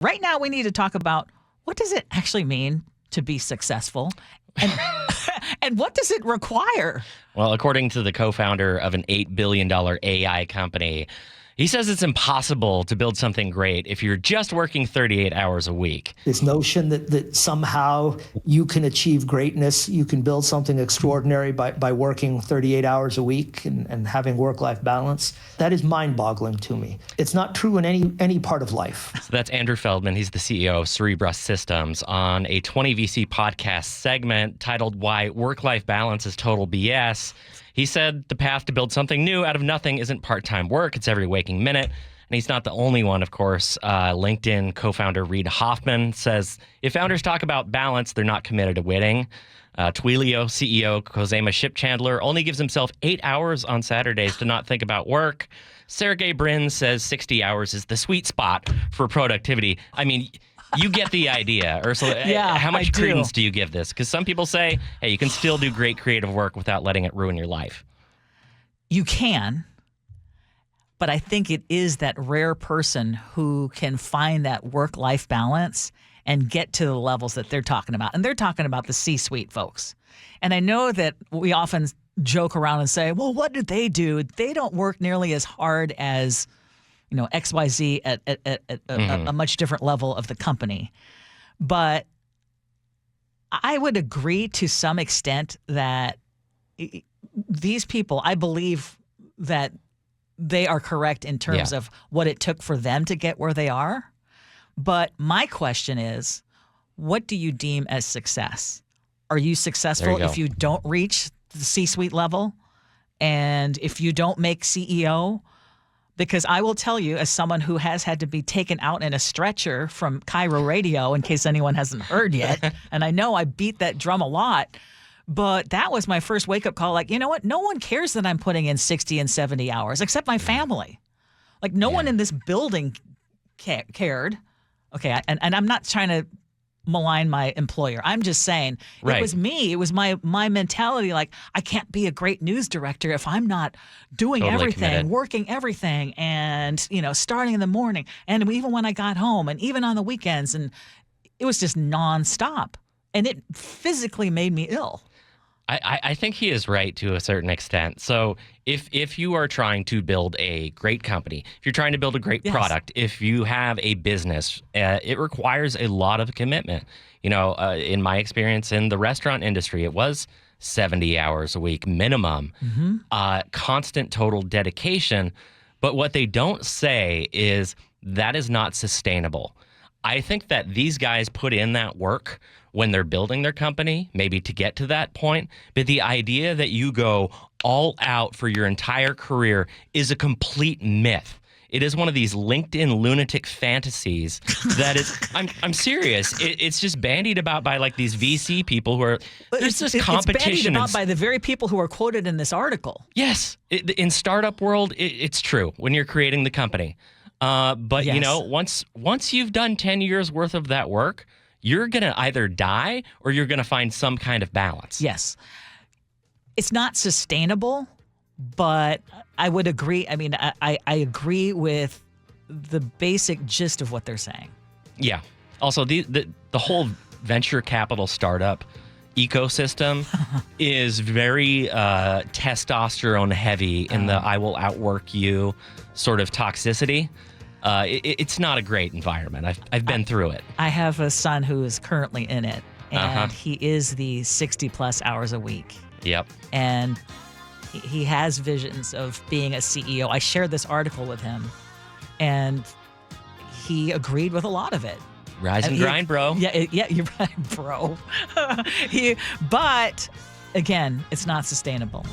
Right now, we need to talk about what does it actually mean to be successful, and and what does it require? Well, according to the co-founder of an $8 billion AI company, he says it's impossible to build something great if you're just working 38 hours a week. This notion that somehow you can achieve greatness, you can build something extraordinary by working 38 hours a week and having work-life balance, that is mind-boggling to me. It's not true in any part of life. So that's Andrew Feldman. He's the CEO of Cerebras Systems on a 20VC podcast segment titled Why Work-Life Balance is Total BS. He said the path to build something new out of nothing isn't part-time work. It's every waking minute. And he's not the only one, of course. LinkedIn co-founder Reid Hoffman says if founders talk about balance, they're not committed to winning. Twilio CEO Khozema Shipchandler only gives himself 8 hours on Saturdays to not think about work. Sergey Brin says 60 hours is the sweet spot for productivity. I mean, you get the idea, Ursula. Yeah, how much I do. credence do you give this? Because some people say, hey, you can still do great creative work without letting it ruin your life. You can, but I think it is that rare person who can find that work-life balance and get to the levels that they're talking about. And they're talking about the C-suite folks. And I know that we often joke around and say, well, what do? They don't work nearly as hard as XYZ at a much different level of the company. But I would agree to some extent that these people, I believe that they are correct in terms of what it took for them to get where they are. But my question is, what do you deem as success? Are you successful if you don't reach the C-suite level and if you don't make CEO? Because I will tell you, as someone who has had to be taken out in a stretcher from KIRO Radio, in case anyone hasn't heard yet, and I know I beat that drum a lot, but that was my first wake-up call. Like, you know what? No one cares that I'm putting in 60 and 70 hours, except my family. Like, no one in this building cared. Okay, and I'm not trying to malign my employer. I'm just saying it was me. It was my mentality. Like, I can't be a great news director if I'm not doing everything, committed. Working everything, and starting in the morning, and even when I got home, and even on the weekends, and it was just nonstop, and it physically made me ill. I think he is right to a certain extent. So if you are trying to build a great company, if you're trying to build a great product, if you have a business, it requires a lot of commitment. In my experience in the restaurant industry, it was 70 hours a week minimum, constant total dedication. But what they don't say is that is not sustainable. I think that these guys put in that work when they're building their company, maybe to get to that point. But the idea that you go all out for your entire career is a complete myth. It is one of these LinkedIn lunatic fantasies that is, I'm serious. It's just bandied about by like these VC people who are, there's this competition. It's bandied about by the very people who are quoted in this article. Yes. In startup world, it's true when you're creating the company. But once you've done 10 years worth of that work, you're going to either die or you're going to find some kind of balance. Yes. It's not sustainable, but I would agree. I mean, I agree with the basic gist of what they're saying. Yeah. Also, the whole venture capital startup ecosystem is very testosterone heavy in the I will outwork you sort of toxicity. It's not a great environment. I've been through it. I have a son who is currently in it, and he is the 60-plus hours a week. Yep. And he has visions of being a CEO. I shared this article with him, and he agreed with a lot of it. Rise and grind, bro. Yeah, you're right, bro. But, again, it's not sustainable.